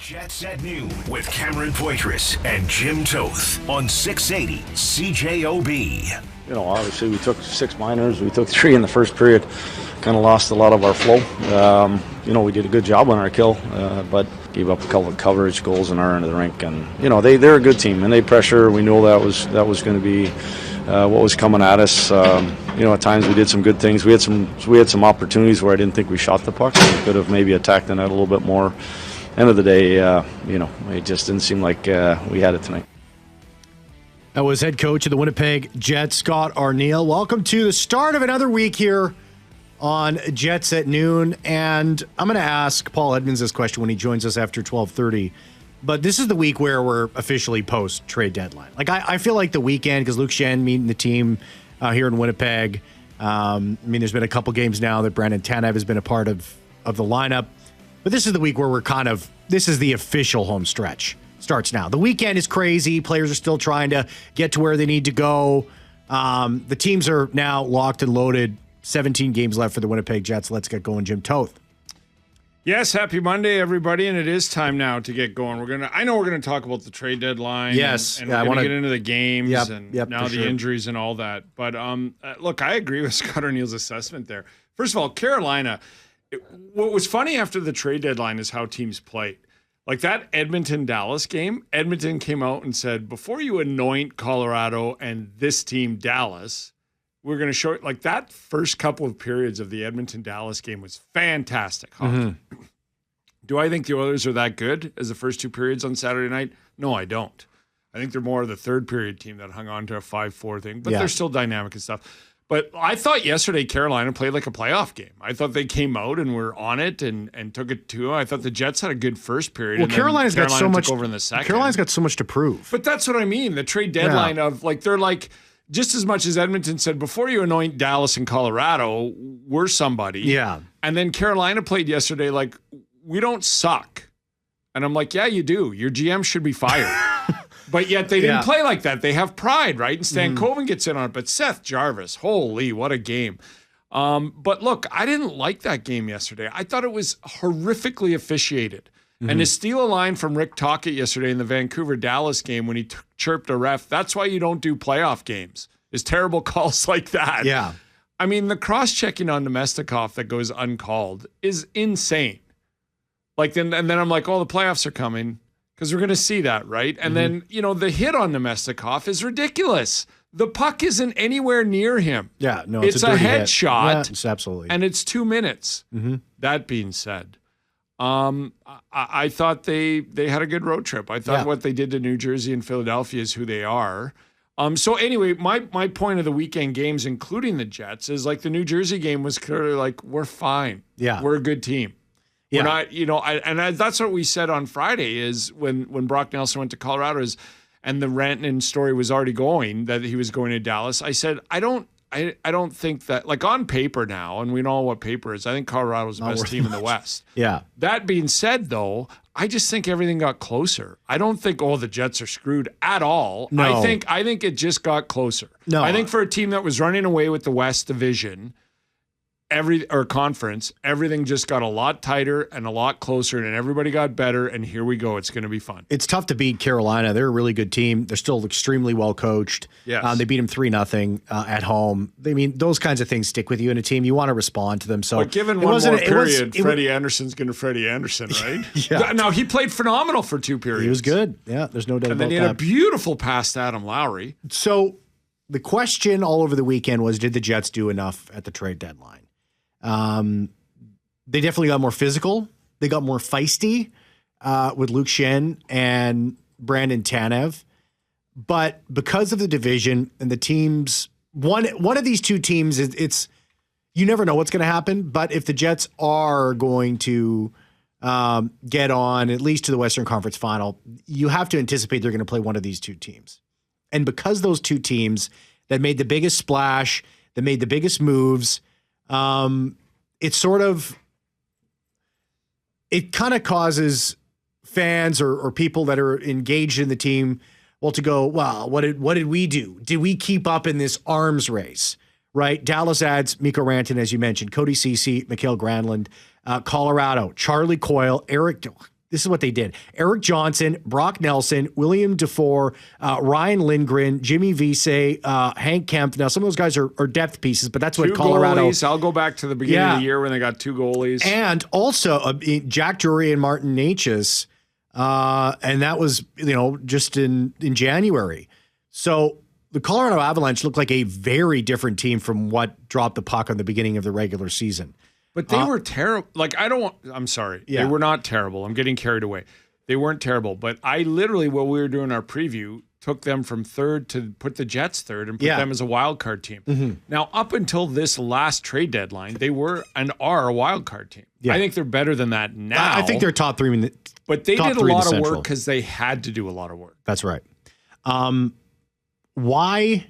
Jets at noon with Cameron Poitras and Jim Toth on 680 CJOB. You know, obviously we took 6 minors. We took 3 in the first period. Kind of lost a lot of our flow. You know, we did a good job on our kill, but gave up a couple of coverage goals in our end of the rink. And you know, they're a good team and they pressure. We know that was going to be what was coming at us. You know, at times we did some good things. We had some opportunities where I didn't think we shot the puck. We could have maybe attacked the net a little bit more. End of the day, you know, it just didn't seem like we had it tonight. That was head coach of the Winnipeg Jets, Scott Arniel. Welcome to the start of another week here on Jets at noon. And I'm going to ask Paul Edmonds this question when he joins us after 12:30. But this is the week where we're officially post-trade deadline. Like, I feel like the weekend, because Luke Schenn meeting the team here in Winnipeg. I mean, there's been a couple games now that Brandon Tanev has been a part of the lineup. But this is the week where we're this is the official home stretch. Starts now. The weekend is crazy. Players are still trying to get to where they need to go. The teams are now locked and loaded. 17 games left for the Winnipeg Jets. Let's get going, Jim Toth. Yes, happy Monday, everybody, and it is time now to get going. I know we're gonna talk about the trade deadline. Yes, and we're gonna get into the games yep, now the injuries and all that. But look, I agree with Scott Arniel's assessment there. First of all, Carolina. What was funny after the trade deadline is how teams played. Like that Edmonton-Dallas game, Edmonton came out and said, before you anoint Colorado and this team, Dallas, we're going to show it. Like that first couple of periods of the Edmonton-Dallas game was fantastic. Mm-hmm. Do I think the Oilers are that good as the first 2 periods on Saturday night? No, I don't. I think they're more of the third period team that hung on to a 5-4 thing, but they're still dynamic and stuff. But I thought yesterday Carolina played like a playoff game. I thought they came out and were on it and took it to. I thought the Jets had a good first period. Well, Carolina got so much over in the second. Carolina's got so much to prove. But that's what I mean. The trade deadline of like they're like just as much as Edmonton said before you anoint Dallas and Colorado, we're somebody. Yeah. And then Carolina played yesterday like we don't suck. And I'm like, yeah, you do. Your GM should be fired. But yet they didn't play like that. They have pride, right? And Stan Coven gets in on it. But Seth Jarvis, holy, what a game. But look, I didn't like that game yesterday. I thought it was horrifically officiated. Mm-hmm. And to steal a line from Rick Tocchet yesterday in the Vancouver-Dallas game when he chirped a ref, that's why you don't do playoff games, is terrible calls like that. Yeah. I mean, the cross-checking on Nemestikov that goes uncalled is insane. Like, then I'm like, oh, the playoffs are coming. Because we're going to see that, right? And then, you know, the hit on Nemestikov is ridiculous. The puck isn't anywhere near him. Yeah, no, it's a headshot. Yeah, it's absolutely. And it's 2 minutes. Mm-hmm. That being said, I thought they had a good road trip. I thought what they did to New Jersey and Philadelphia is who they are. So anyway, my point of the weekend games, including the Jets, is like the New Jersey game was clearly like, we're fine. Yeah. We're a good team. Yeah. We're not, you know, that's what we said on Friday is when Brock Nelson went to Colorado and the Rantanen story was already going that he was going to Dallas. I said, I don't think that, like on paper now, and we know what paper is, I think Colorado's the best team in the West. Yeah. That being said, though, I just think everything got closer. I don't think, the Jets are screwed at all. No. I think it just got closer. No. I think for a team that was running away with the West Division, conference, everything just got a lot tighter and a lot closer, and everybody got better. And here we go. It's going to be fun. It's tough to beat Carolina. They're a really good team. They're still extremely well coached. Yes. They beat them 3-0 at home. I mean, those kinds of things stick with you in a team. You want to respond to them. So, but given one more period, Freddie Anderson's going to Freddie Anderson, right? Yeah. Now he played phenomenal for 2 periods. He was good. Yeah, there's no doubt about that. And then he had a beautiful pass to Adam Lowry. So the question all over the weekend was, did the Jets do enough at the trade deadline? They definitely got more physical. They got more feisty with Luke Schenn and Brandon Tanev. But because of the division and the teams, one of these 2 teams, it's you never know what's going to happen. But if the Jets are going to get on at least to the Western Conference Final, you have to anticipate they're going to play one of these 2 teams. And because those 2 teams that made the biggest splash, that made the biggest moves, it kind of causes fans or people that are engaged in the team, to go, wow, what did we do? Did we keep up in this arms race? Right? Dallas adds Mikko Rantanen, as you mentioned, Cody Ceci, Mikael Granlund, Colorado, Charlie Coyle, Eric This is what they did. Eric Johnson, Brock Nelson, William Dufour, Ryan Lindgren, Jimmy Vesey, Hank Kemp. Now, some of those guys are depth pieces, but that's what Colorado... Goalies. I'll go back to the beginning of the year when they got 2 goalies. And also Jack Drury and Martin Necas. And that was, just in January. So the Colorado Avalanche looked like a very different team from what dropped the puck on the beginning of the regular season. But they were terrible. I'm sorry. Yeah. They were not terrible. I'm getting carried away. They weren't terrible. But I literally, while we were doing our preview, took them from third to put the Jets third and put them as a wild card team. Mm-hmm. Now, up until this last trade deadline, they were and are a wild card team. Yeah. I think they're better than that now. I think they're top 3 in the But they did a lot of work because they had to do a lot of work. That's right. Why?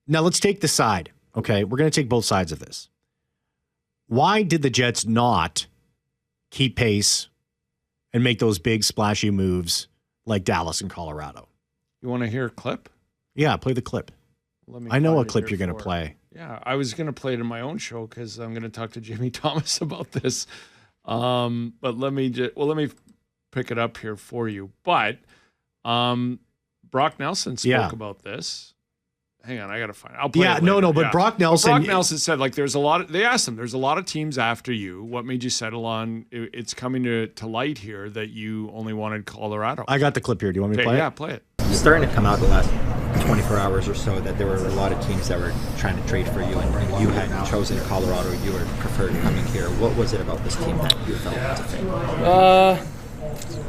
Now, let's take the side. Okay, we're going to take both sides of this. Why did the Jets not keep pace and make those big splashy moves like Dallas and Colorado? You want to hear a clip? Yeah, play the clip. I know what clip you're going to play. Yeah, I was going to play it in my own show because I'm going to talk to Jimmy Thomas about this. But let me pick it up here for you. But Brock Nelson spoke about this. Hang on, I got to find it. I'll play it later. But Brock Nelson... Brock Nelson said, they asked him, there's a lot of teams after you. What made you settle on, it's coming to light here that you only wanted Colorado. I got the clip here. Do you want me to play it? Yeah, play it. It's starting to come out the last 24 hours or so that there were a lot of teams that were trying to trade for you, and you had chosen Colorado. You were preferred coming here. What was it about this team that you felt was a fit?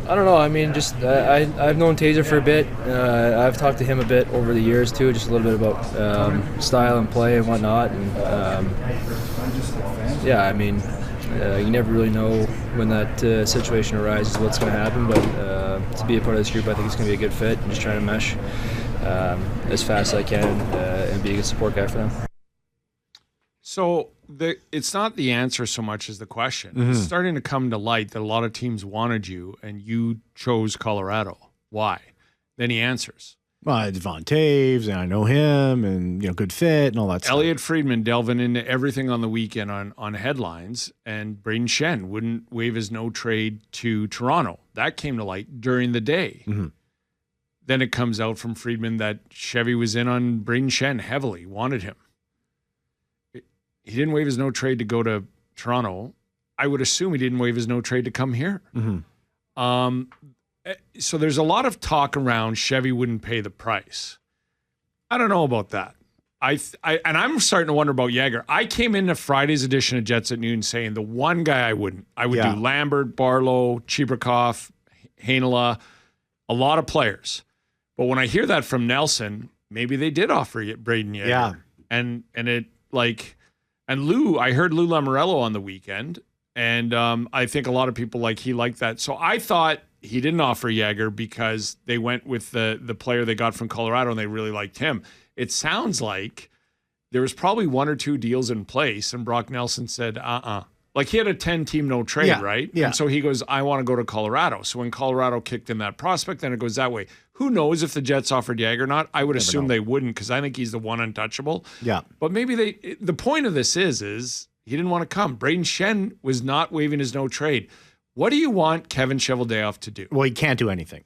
I don't know. I mean, just I've known Taser for a bit. I've talked to him a bit over the years too, just a little bit about style and play and whatnot. And I mean, you never really know when that situation arises what's going to happen. But to be a part of this group, I think it's going to be a good fit. I'm just trying to mesh as fast as I can and be a good support guy for them. So it's not the answer so much as the question. Mm-hmm. It's starting to come to light that a lot of teams wanted you and you chose Colorado. Why? Then he answers. Well, it's Von Taves, and I know him, and good fit, and all that stuff. Elliot Friedman delving into everything on the weekend on headlines, and Braden Schenn wouldn't waive his no trade to Toronto. That came to light during the day. Mm-hmm. Then it comes out from Friedman that Chevy was in on Braden Schenn heavily, wanted him. He didn't waive his no trade to go to Toronto. I would assume he didn't waive his no trade to come here. Mm-hmm. So there's a lot of talk around Chevy wouldn't pay the price. I don't know about that. And I'm starting to wonder about Yager. I came into Friday's edition of Jets at Noon saying the one guy I would do Lambert, Barlow, Chibrikov, Heinola, a lot of players. But when I hear that from Nelson, maybe they did offer Braden Yager. Yeah. And it and Lou, I heard Lou Lamoriello on the weekend, and I think a lot of people he liked that. So I thought he didn't offer Yager because they went with the player they got from Colorado and they really liked him. It sounds like there was probably 1 or 2 deals in place, and Brock Nelson said, Like he had a 10-team no trade, right? Yeah. And so he goes, I want to go to Colorado. So when Colorado kicked in that prospect, then it goes that way. Who knows if the Jets offered Yager or not? I would assume they wouldn't because I think he's the one untouchable. Yeah. But maybe the point of this is he didn't want to come. Braden Schenn was not waiving his no trade. What do you want Kevin Cheveldayoff to do? Well, he can't do anything.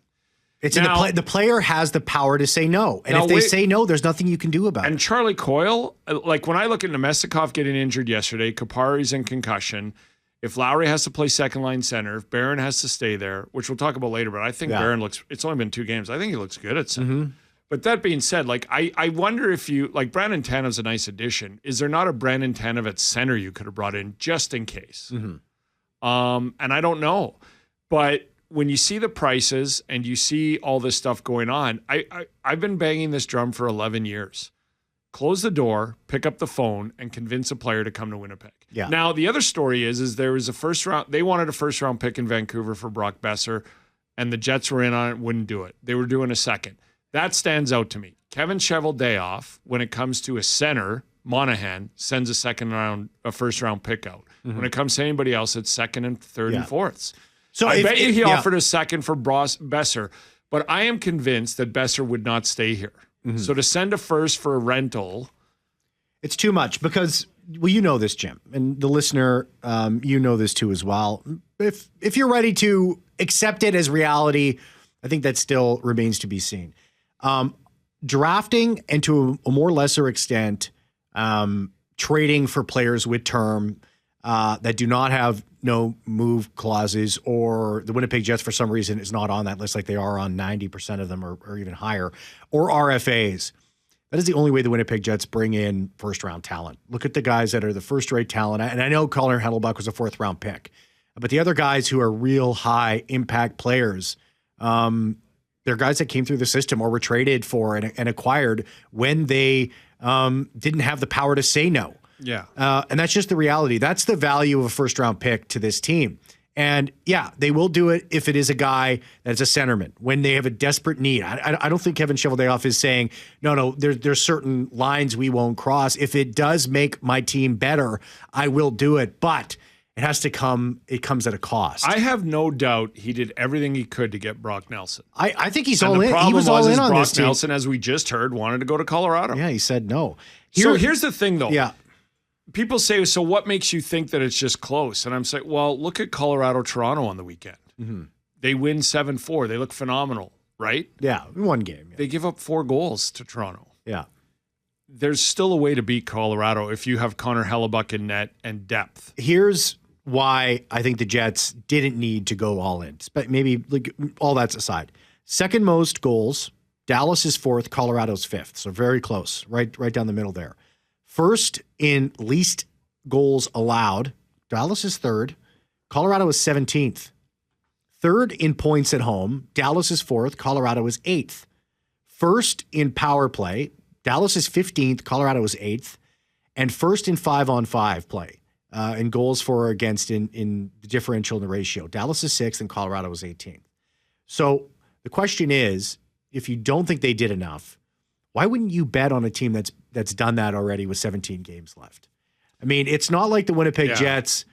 It's now, the player has the power to say no. And if they say no, there's nothing you can do about it. And Charlie Coyle, when I look at Nemestikov getting injured yesterday, Kupari's in concussion. If Lowry has to play second line center, if Barron has to stay there, which we'll talk about later, but I think Barron it's only been 2 games. I think he looks good at center. Mm-hmm. But that being said, I wonder if Brandon Tanev's a nice addition. Is there not a Brandon Tanev at center you could have brought in just in case? Mm-hmm. And I don't know. But when you see the prices and you see all this stuff going on, I've been banging this drum for 11 years. Close the door, pick up the phone, and convince a player to come to Winnipeg. Yeah. Now, the other story is there was a first round. They wanted a first-round pick in Vancouver for Brock Besser, and the Jets were in on it, wouldn't do it. They were doing a second. That stands out to me. Kevin Cheveldayoff, when it comes to a center, Monahan sends a first-round pick out. Mm-hmm. When it comes to anybody else, it's second and third and fourths. So I bet you he offered a second for Besser, but I am convinced that Besser would not stay here. Mm-hmm. So to send a first for a rental, it's too much because, well, you know this, Jim, and the listener, you know this too as well. if you're ready to accept it as reality, I think that still remains to be seen. Drafting, and to a more lesser extent, trading for players with term that do not have no move clauses, or the Winnipeg Jets for some reason is not on that list like they are on 90% of them or even higher, or RFAs. That is the only way the Winnipeg Jets bring in first-round talent. Look at the guys that are the first-rate talent. And I know Connor Hellebuyck was a fourth-round pick. But the other guys who are real high-impact players, they're guys that came through the system or were traded for and acquired when they didn't have the power to say no. Yeah. And that's just the reality. That's the value of a first-round pick to this team. And yeah, they will do it if it is a guy that's a centerman, when they have a desperate need. I don't think Kevin Cheveldayoff is saying, no, there's certain lines we won't cross. If it does make my team better, I will do it. But it has to come, it comes at a cost. I have no doubt he did everything he could to get Brock Nelson. I think he's and all in. He was all in on Brock this team. Nelson, as we just heard, wanted to go to Colorado. Yeah, he said no. So here's the thing, though. Yeah. People say, so what makes you think that it's just close? And I'm saying, well, look at Colorado-Toronto on the weekend. Mm-hmm. They win 7-4. They look phenomenal, right? Yeah, one game. Yeah. They give up 4 goals to Toronto. Yeah. There's still a way to beat Colorado if you have Connor Hellebuyck in net and depth. Here's why I think the Jets didn't need to go all in. But maybe like all that's aside. Second most goals, Dallas is 4th, Colorado's 5th. So very close, right down the middle there. First in least goals allowed, Dallas is 3rd. Colorado is 17th. Third in points at home, Dallas is 4th. Colorado is 8th. First in power play, Dallas is 15th. Colorado is 8th. And first in 5-on-5 play, in goals for or against in the differential in the ratio. Dallas is 6th and Colorado is 18th. So the question is, if you don't think they did enough, why wouldn't you bet on a team that's done that already with 17 games left? I mean, it's not like the Winnipeg Jets.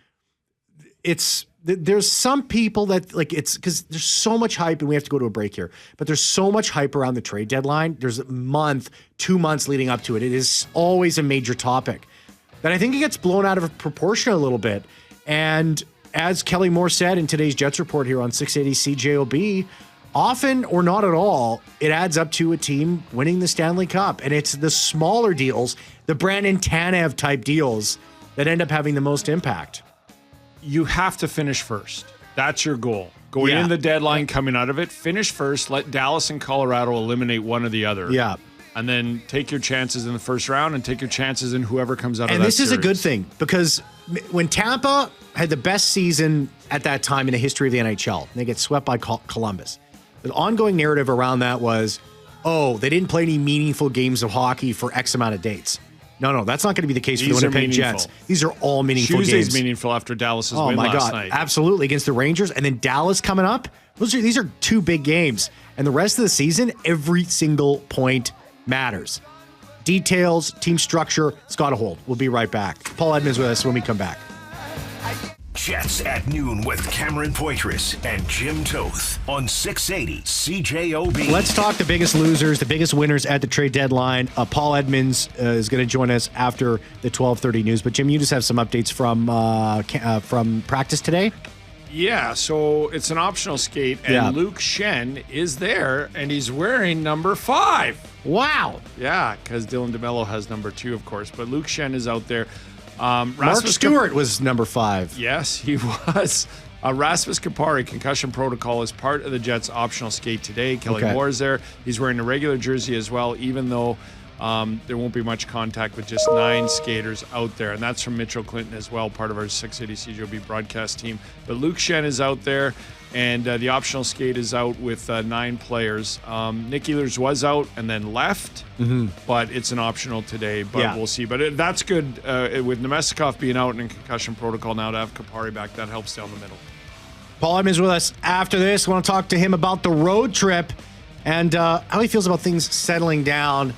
There's some people that it's because there's so much hype, and we have to go to a break here, but there's so much hype around the trade deadline. There's a month, 2 months leading up to it. It is always a major topic that I think it gets blown out of proportion a little bit. And as Kelly Moore said in today's Jets report here on 680 CJOB, often or not at all, it adds up to a team winning the Stanley Cup. And it's the smaller deals, the Brandon Tanev type deals, that end up having the most impact. You have to finish first. That's your goal. Going in the deadline, coming out of it, finish first. Let Dallas and Colorado eliminate one or the other. Yeah. And then take your chances in the first round and take your chances in whoever comes out of that And this is a series. good thing, because when Tampa had the best season at that time in the history of the NHL, and they get swept by Columbus, the ongoing narrative around that was, oh, they didn't play any meaningful games of hockey for X amount of dates. No, that's not going to be the case for the Winnipeg Jets. These are all meaningful games. Tuesday's meaningful after Dallas's win last night. Absolutely, against the Rangers. And then Dallas coming up. These are 2 big games. And the rest of the season, every single point matters. Details, team structure, it's got to hold. We'll be right back. Paul Edmonds with us when we come back. Jets at noon with Cameron Poitras and Jim Toth on 680 CJOB. Let's talk the biggest losers, the biggest winners at the trade deadline. Paul Edmonds is going to join us after the 12:30 news. But Jim, you just have some updates from practice today. Yeah, so it's an optional skate, and Luke Schenn is there, and he's wearing number 5. Wow. Yeah, because Dylan DeMello has number 2, of course, but Luke Schenn is out there. Mark Stewart was number 5. Yes, he was. Rasmus Kupari, concussion protocol, is part of the Jets' optional skate today. Kelly Moore is there. He's wearing a regular jersey as well, even though there won't be much contact with just 9 skaters out there. And that's from Mitchell Clinton as well, part of our 680 CJOB broadcast team. But Luke Schenn is out there, and the optional skate is out with 9 players. Nick Ehlers was out and then left, but it's an optional today, but we'll see. But that's good with Nemestikov being out and in concussion protocol now to have Kupari back. That helps down the middle. Paul Edmonds with us after this. I want to talk to him about the road trip and how he feels about things settling down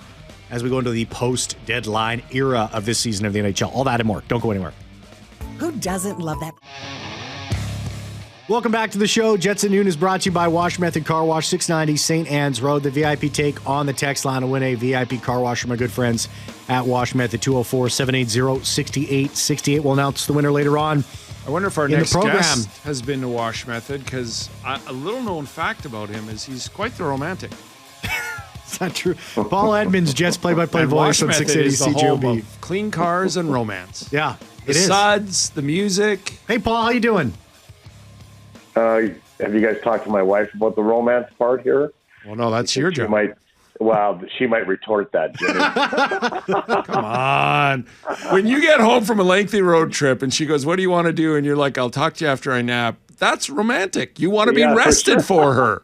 as we go into the post-deadline era of this season of the NHL. All that and more. Don't go anywhere. Who doesn't love that? Welcome back to the show. Jets at Noon is brought to you by Wash Method Car Wash, 690 St. Anne's Road. The VIP take on the text line to win a VIP car wash from my good friends at Wash Method, 204-780-6868. We'll announce the winner later on. I wonder if our in the next program. guest has been to Wash Method, because a little known fact about him is he's quite the romantic. It's not true. Paul Edmonds, Jets play-by-play And voice Wash on Method 680 is the home CJOB. of clean cars and romance. Yeah, The it is. suds, the music. Hey, Paul, how you doing? Have you guys talked to my wife about the romance part here? Well, no, that's your job. She might retort that, Jimmy. Come on. When you get home from a lengthy road trip and she goes, "What do you want to do?" and you're like, "I'll talk to you after I nap." That's romantic. You want to be rested for her.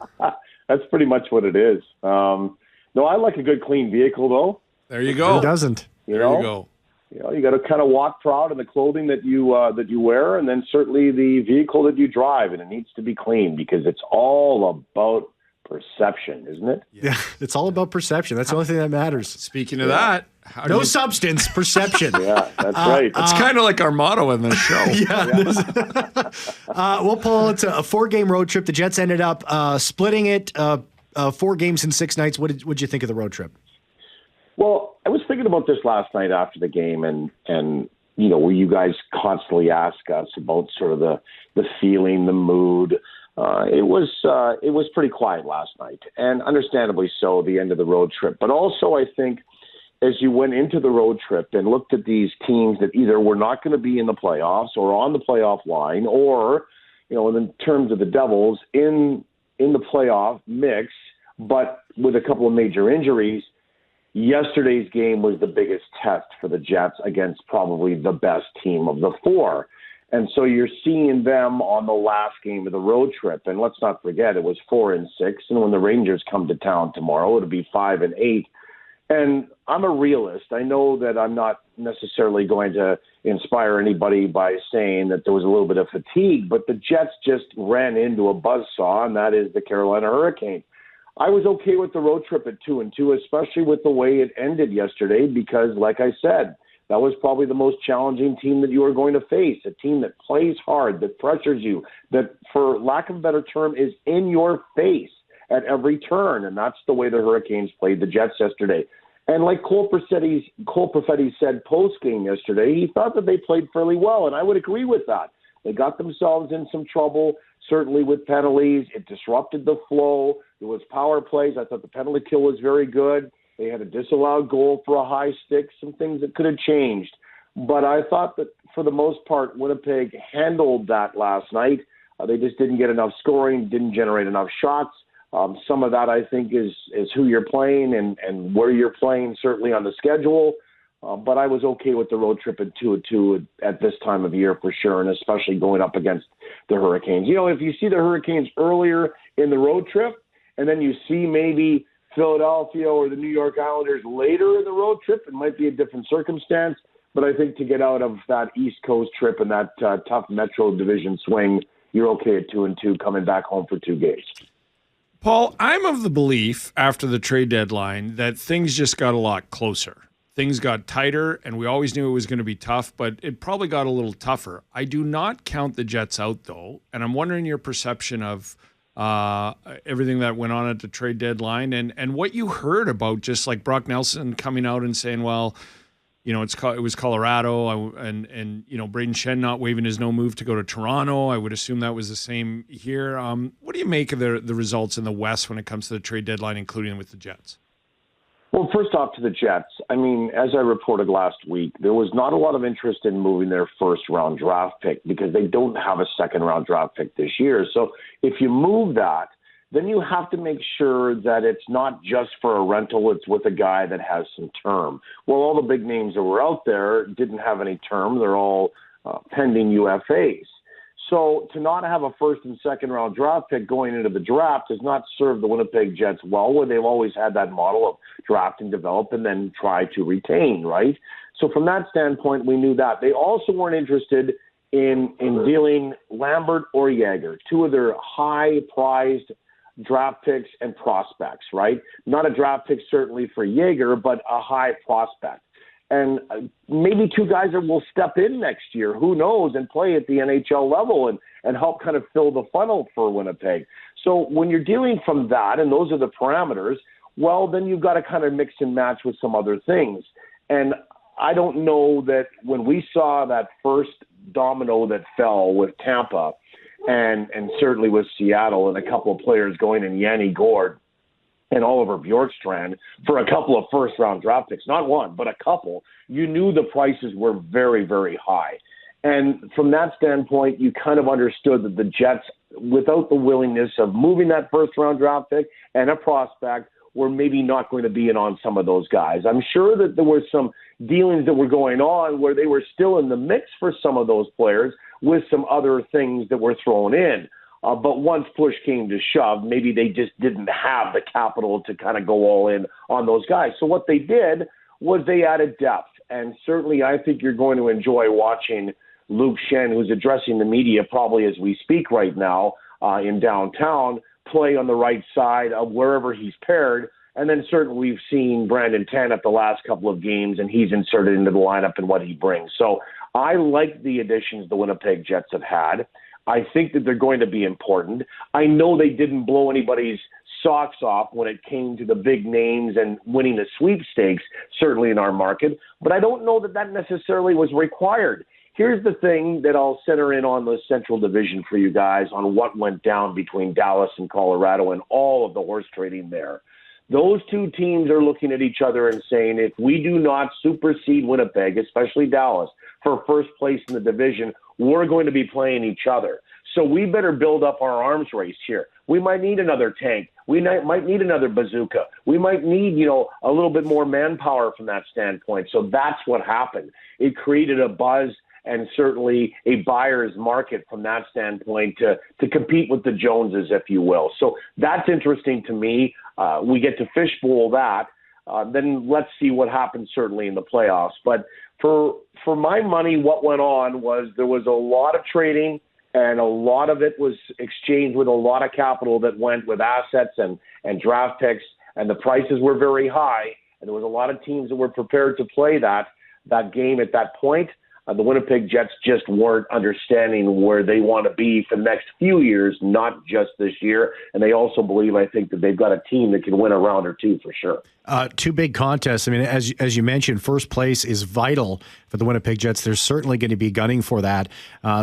That's pretty much what it is. No, I like a good, clean vehicle, though. There you go. Who doesn't? You There you go. You got to kind of walk proud in the clothing that you wear, and then certainly the vehicle that you drive, and it needs to be clean because it's all about perception, isn't it? Yeah, it's all about perception. That's the only thing that matters. Speaking of that, No substance, perception. Yeah, that's right. It's kind of like our motto in the show. Well, Paul, it's a 4-game road trip. The Jets ended up splitting it 4 games in 6 nights. What'd you think of the road trip? Well, I was thinking about this last night after the game, and where you guys constantly ask us about sort of the feeling, the mood. It was pretty quiet last night, and understandably so, the end of the road trip. But also, I think as you went into the road trip and looked at these teams that either were not going to be in the playoffs or on the playoff line, or in terms of the Devils in the playoff mix, but with a couple of major injuries. Yesterday's game was the biggest test for the Jets against probably the best team of the 4. And so you're seeing them on the last game of the road trip. And let's not forget, it was 4-6. And when the Rangers come to town tomorrow, it'll be 5-8. And I'm a realist. I know that I'm not necessarily going to inspire anybody by saying that there was a little bit of fatigue, but the Jets just ran into a buzzsaw, and that is the Carolina Hurricanes. I was okay with the road trip at 2-2, especially with the way it ended yesterday, because, like I said, that was probably the most challenging team that you are going to face, a team that plays hard, that pressures you, that, for lack of a better term, is in your face at every turn, and that's the way the Hurricanes played the Jets yesterday. And like Cole Perfetti said post-game yesterday, he thought that they played fairly well, and I would agree with that. They got themselves in some trouble, certainly with penalties. It disrupted the flow. There was power plays. I thought the penalty kill was very good. They had a disallowed goal for a high stick, some things that could have changed. But I thought that for the most part, Winnipeg handled that last night. They just didn't get enough scoring, didn't generate enough shots. Some of that, I think, is who you're playing and where you're playing, certainly on the schedule. But I was okay with the road trip at 2-2 at this time of year for sure, and especially going up against the Hurricanes. If you see the Hurricanes earlier in the road trip, and then you see maybe Philadelphia or the New York Islanders later in the road trip, it might be a different circumstance. But I think to get out of that East Coast trip and that tough Metro Division swing, you're okay at 2-2 coming back home for 2 games. Paul, I'm of the belief after the trade deadline that things just got a lot closer. Things got tighter, and we always knew it was going to be tough, but it probably got a little tougher. I do not count the Jets out, though, and I'm wondering your perception of everything that went on at the trade deadline and what you heard about just like Brock Nelson coming out and saying, well, it was Colorado, and Braden Schenn not waiving his no move to go to Toronto. I would assume that was the same here. What do you make of the results in the West when it comes to the trade deadline, including with the Jets? Well, first off, to the Jets, as I reported last week, there was not a lot of interest in moving their first-round draft pick because they don't have a second-round draft pick this year. So if you move that, then you have to make sure that it's not just for a rental, it's with a guy that has some term. Well, all the big names that were out there didn't have any term. They're all pending UFAs. So to not have a first and second round draft pick going into the draft does not serve the Winnipeg Jets well, where they've always had that model of draft and develop and then try to retain, right? So from that standpoint, we knew that. They also weren't interested in dealing Lambert or Yager, 2 of their high-prized draft picks and prospects, right? Not a draft pick certainly for Yager, but a high prospect. And maybe 2 guys that will step in next year, who knows, and play at the NHL level and help kind of fill the funnel for Winnipeg. So when you're dealing from that, and those are the parameters, well, then you've got to kind of mix and match with some other things. And I don't know that when we saw that first domino that fell with Tampa and certainly with Seattle and a couple of players going in Yanni Gourde and Oliver Bjorkstrand for a couple of first-round draft picks, not one, but a couple, you knew the prices were very, very high. And from that standpoint, you kind of understood that the Jets, without the willingness of moving that first-round draft pick and a prospect, were maybe not going to be in on some of those guys. I'm sure that there were some dealings that were going on where they were still in the mix for some of those players with some other things that were thrown in. But once push came to shove, maybe they just didn't have the capital to kind of go all in on those guys. So what they did was they added depth. And certainly I think you're going to enjoy watching Luke Schenn, who's addressing the media probably as we speak right now in downtown, play on the right side of wherever he's paired. And then certainly we've seen Brandon Tanev the last couple of games, and he's inserted into the lineup and what he brings. So I like the additions the Winnipeg Jets have had. I think that they're going to be important. I know they didn't blow anybody's socks off when it came to the big names and winning the sweepstakes, certainly in our market, but I don't know that that necessarily was required. Here's the thing that I'll center in on the Central Division for you guys on what went down between Dallas and Colorado and all of the horse trading there. Those two teams are looking at each other and saying, if we do not supersede Winnipeg, especially Dallas, for first place in the division, we're going to be playing each other. So we better build up our arms race here. We might need another tank. We might need another bazooka. We might need, a little bit more manpower from that standpoint. So that's what happened. It created a buzz and certainly a buyer's market from that standpoint to compete with the Joneses, if you will. So that's interesting to me. We get to fishbowl that. Then let's see what happens certainly in the playoffs. But for my money, what went on was there was a lot of trading, and a lot of it was exchanged with a lot of capital that went with assets and draft picks, and the prices were very high, and there was a lot of teams that were prepared to play that game at that point. The Winnipeg Jets just weren't understanding where they want to be for the next few years, not just this year. And they also believe, I think, that they've got a team that can win a round or two for sure. Two big contests. I mean, as you mentioned, first place is vital for the Winnipeg Jets. They're certainly going to be gunning for that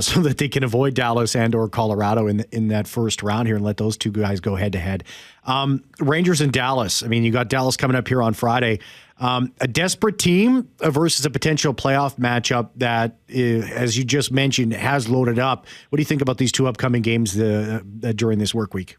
so that they can avoid Dallas and or Colorado in that first round here and let those two guys go head to head. Rangers and Dallas. I mean, you got Dallas coming up here on Friday. A desperate team versus a potential playoff matchup that, as you just mentioned, has loaded up. What do you think about these two upcoming games during this work week?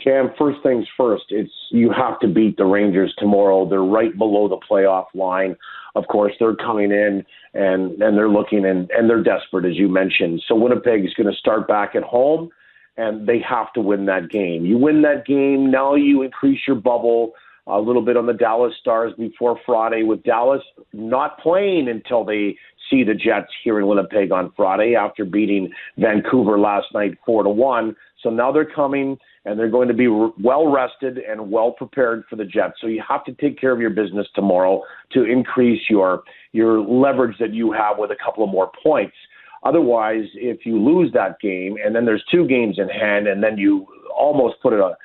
Cam, first things first, you have to beat the Rangers tomorrow. They're right below the playoff line. Of course, they're coming in and they're looking and they're desperate, as you mentioned. So Winnipeg is going to start back at home, and they have to win that game. You win that game, now you increase your bubble a little bit on the Dallas Stars before Friday, with Dallas not playing until they see the Jets here in Winnipeg on Friday after beating Vancouver last night 4-1. So now they're coming, and they're going to be well rested and well prepared for the Jets. So you have to take care of your business tomorrow to increase your leverage that you have with a couple of more points. Otherwise, if you lose that game and then there's two games in hand and then you almost put a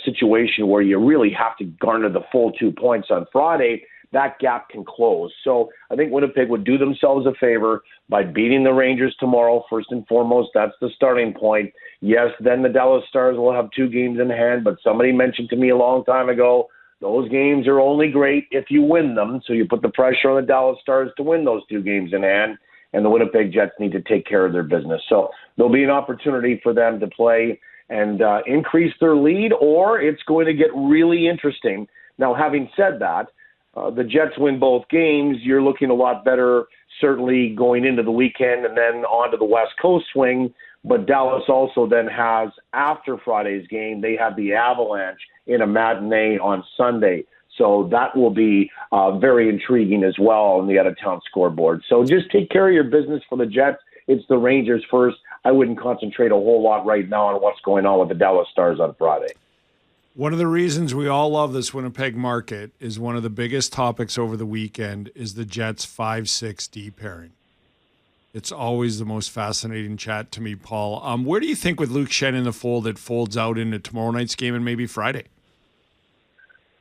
situation where you really have to garner the full 2 points on Friday, that gap can close. So I think Winnipeg would do themselves a favor by beating the Rangers tomorrow, first and foremost. That's the starting point. Yes, then the Dallas Stars will have two games in hand, but somebody mentioned to me a long time ago, those games are only great if you win them. So you put the pressure on the Dallas Stars to win those two games in hand, and the Winnipeg Jets need to take care of their business. So there'll be an opportunity for them to play and increase their lead, or it's going to get really interesting. Now, having said that, the Jets win both games. You're looking a lot better, certainly going into the weekend and then on to the West Coast swing. But Dallas also then has, after Friday's game, they have the Avalanche in a matinee on Sunday. So that will be very intriguing as well on the out-of-town scoreboard. So just take care of your business for the Jets. It's the Rangers first. I wouldn't concentrate a whole lot right now on what's going on with the Dallas Stars on Friday. One of the reasons we all love this Winnipeg market is one of the biggest topics over the weekend is the Jets 5-6D pairing. It's always the most fascinating chat to me, Paul. Where do you think with Luke Schenn in the fold it folds out into tomorrow night's game and maybe Friday?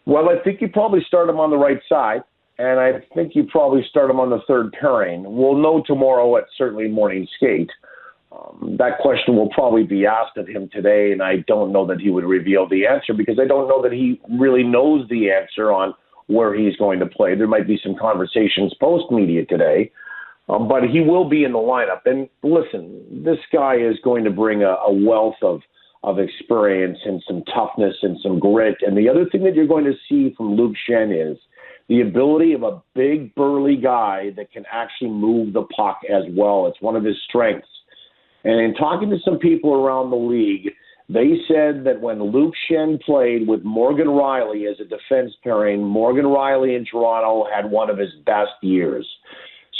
Well, I think you probably start him on the right side. and I think you probably start him on the third pairing. We'll know tomorrow at certainly morning skate. That question will probably be asked of him today, and I don't know that he would reveal the answer because I don't know that he really knows the answer on where he's going to play. There might be some conversations post-media today, but he will be in the lineup. And listen, this guy is going to bring a wealth of experience and some toughness and some grit. And the other thing that you're going to see from Luke Schenn is the ability of a big, burly guy that can actually move the puck as well. It's one of his strengths. And in talking to some people around the league, they said that when Luke Schenn played with Morgan Rielly as a defense pairing, Morgan Rielly in Toronto had one of his best years.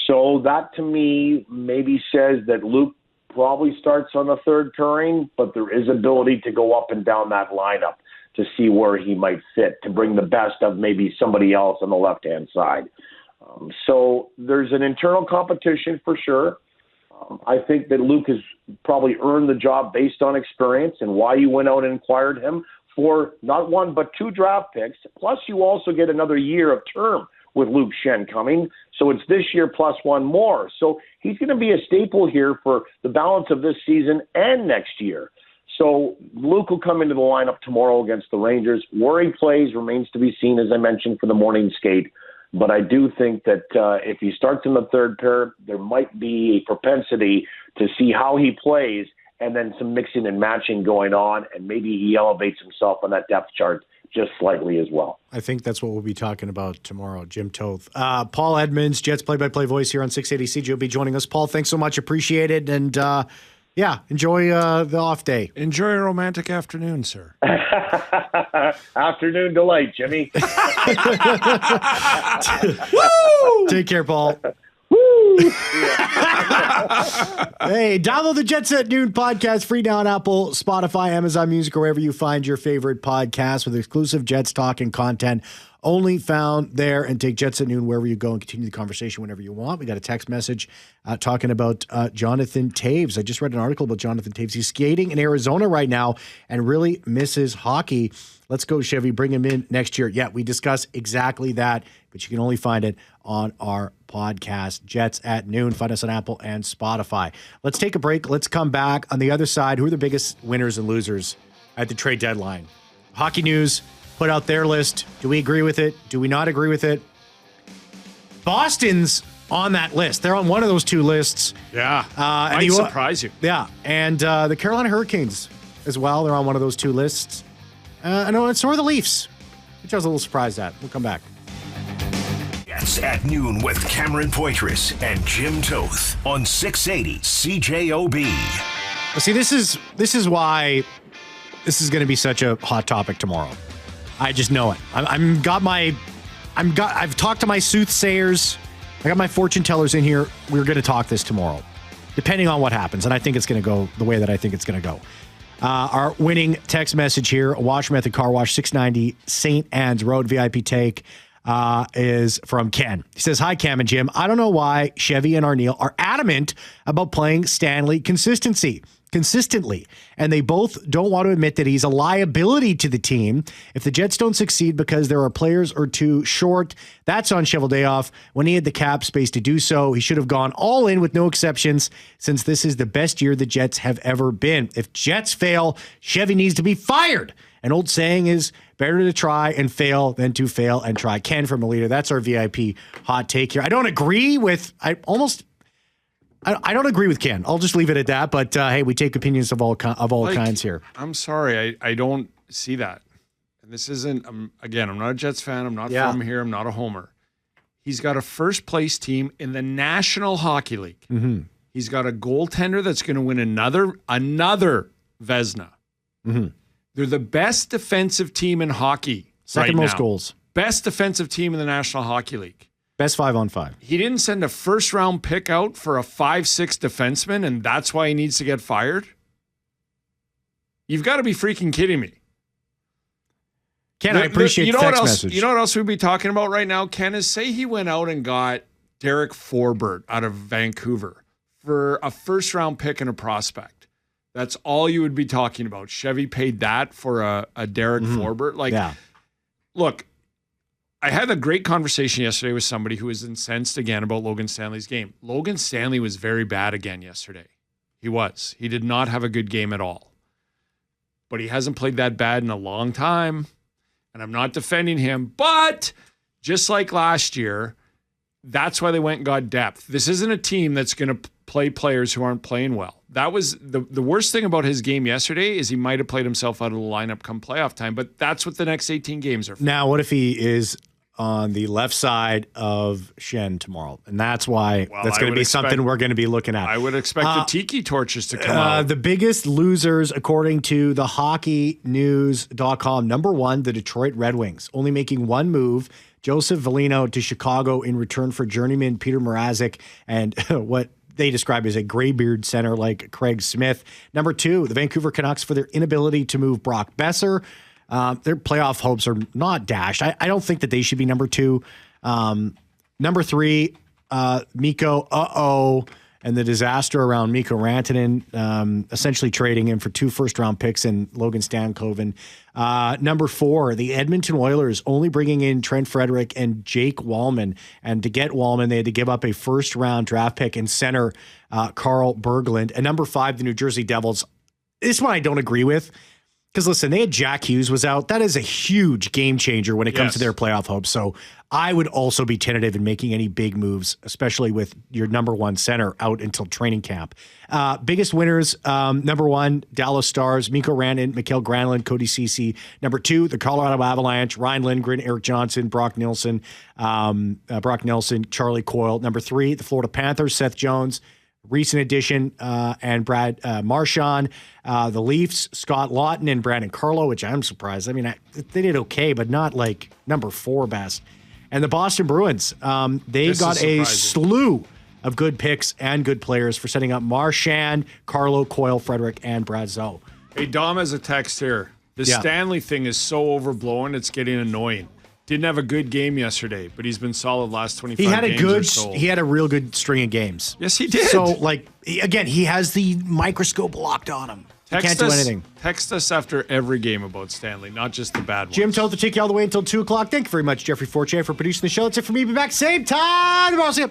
So that to me maybe says that Luke probably starts on the third pairing, but there is ability to go up and down that lineup to see where he might fit, to bring the best of maybe somebody else on the left-hand side. So there's an internal competition for sure. I think that Luke has probably earned the job based on experience and why you went out and acquired him for not one but 2 draft picks. Plus, you also get another year of term with Luke Schenn coming. So it's this year plus 1 more. So he's going to be a staple here for the balance of this season and next year. So Luke will come into the lineup tomorrow against the Rangers. Where he plays remains to be seen, as I mentioned, for the morning skate. But I do think that if he starts in the third pair, there might be a propensity to see how he plays and then some mixing and matching going on, and maybe he elevates himself on that depth chart just slightly as well. I think that's what we'll be talking about tomorrow, Jim Toth. Paul Edmonds, Jets play-by-play voice here on 680 CJOB joining us. Paul, thanks so much. Appreciate it. And, enjoy the off day. Enjoy a romantic afternoon, sir. Afternoon delight, Jimmy. Woo! Take care, Paul. Woo! Hey, download the Jets at Noon podcast free now on Apple, Spotify, Amazon Music, or wherever you find your favorite podcast with exclusive Jets talking content only found there. And take Jets at Noon wherever you go and continue the conversation whenever you want. We got a text message talking about Jonathan Toews. I just read an article about Jonathan Toews. He's skating in Arizona right now and really misses hockey. Let's go, Chevy. Bring him in next year. Yeah, we discuss exactly that, but you can only find it on our podcast, Jets at Noon. Find us on Apple and Spotify. Let's take a break. Let's come back. On the other side, who are the biggest winners and losers at the trade deadline? Hockey News put out their list. Do we agree with it? Do we not agree with it? Boston's on that list. They're on one of those 2 lists. Yeah. Might surprise you. Yeah. And the Carolina Hurricanes as well. They're on one of those 2 lists. And so are the Leafs, which I was a little surprised at. We'll come back. Jets at Noon with Cameron Poitras and Jim Toth on 680 CJOB. Well, see, this is why this is going to be such a hot topic tomorrow. I just know it. I've talked to my soothsayers. I got my fortune tellers in here. We're going to talk this tomorrow, depending on what happens. And I think it's going to go the way that I think it's going to go. Our winning text message here, Wash Method Car Wash, 690 St. Anne's Road, VIP take, is from Ken. He says, "Hi, Cam and Jim. I don't know why Chevy and Arneal are adamant about playing Stanley consistently, and they both don't want to admit that he's a liability to the team. If the Jets don't succeed because there are players or 2 short, that's on Cheveldayoff. When he had the cap space to do so, he should have gone all in with no exceptions, since this is the best year the Jets have ever been. If Jets fail, Chevy needs to be fired. An old saying is, better to try and fail than to fail and try." Ken from Melita, that's our VIP hot take here. I don't agree with Ken. I'll just leave it at that. But hey, we take opinions of all kinds here. I'm sorry, I don't see that. And this isn't. Again, I'm not a Jets fan. I'm not from here. I'm not a homer. He's got a first place team in the National Hockey League. Mm-hmm. He's got a goaltender that's going to win another Vezina. Mm-hmm. They're the best defensive team in hockey. Second most goals. Best defensive team in the National Hockey League. Best 5-on-5. He didn't send a first-round pick out for a 5'6" defenseman, and that's why he needs to get fired? You've got to be freaking kidding me. Ken, I appreciate the text message. You know what else we'd be talking about right now, Ken, is say he went out and got Derek Forbert out of Vancouver for a first-round pick and a prospect. That's all you would be talking about. Chevy paid that for a Derek Forbert. Look, I had a great conversation yesterday with somebody who was incensed again about Logan Stanley's game. Logan Stanley was very bad again yesterday. He was. He did not have a good game at all. But he hasn't played that bad in a long time. And I'm not defending him. But just like last year, that's why they went and got depth. This isn't a team that's going to play players who aren't playing well. That was the worst thing about his game yesterday is he might have played himself out of the lineup come playoff time, but that's what the next 18 games are for. Now, what if he is on the left side of Schenn tomorrow? And that's why that's going to be something we're going to be looking at. I would expect the tiki torches to come out. The biggest losers, according to the hockeynews.com, number one, the Detroit Red Wings, only making one move, Joseph Velino to Chicago in return for journeyman Peter Mrazek and what they describe as a graybeard center like Craig Smith. Number two, the Vancouver Canucks for their inability to move Brock Besser. Their playoff hopes are not dashed. I don't think that they should be number two. Number three, Mikko, and the disaster around Mikko Rantanen, essentially trading him for 2 first-round picks and Logan Stankoven. Number four, the Edmonton Oilers only bringing in Trent Frederick and Jake Wallman. And to get Wallman, they had to give up a first-round draft pick and center Carl Berglund. And number five, the New Jersey Devils. This one I don't agree with. Because, listen, they had Jack Hughes was out. That is a huge game changer when it comes to their playoff hopes. So I would also be tentative in making any big moves, especially with your number one center out until training camp. Biggest winners, number one, Dallas Stars, Mikko Rantanen, Mikael Granlund, Cody Ceci. Number two, the Colorado Avalanche, Ryan Lindgren, Eric Johnson, Brock Nelson, Charlie Coyle. Number three, the Florida Panthers, Seth Jones, recent addition, and Brad Marchand. The Leafs, Scott Lawton and Brandon Carlo, which I'm surprised. I mean, they did okay, but not like number 4 best. And the Boston Bruins, they got a slew of good picks and good players for setting up Marchand, Carlo, Coyle, Frederick, and Brad Zoe. Hey, Dom has a text here. The Stanley thing is so overblown, it's getting annoying. Didn't have a good game yesterday, but he's been solid last 25 games. He had a real good string of games. Yes, he did. So, again, he has the microscope locked on him. He can't do anything. Text us after every game about Stanley, not just the bad ones. Jim Toth to take you all the way until 2 o'clock. Thank you very much, Jeffrey Fortier, for producing the show. That's it for me. Be back same time tomorrow. See you.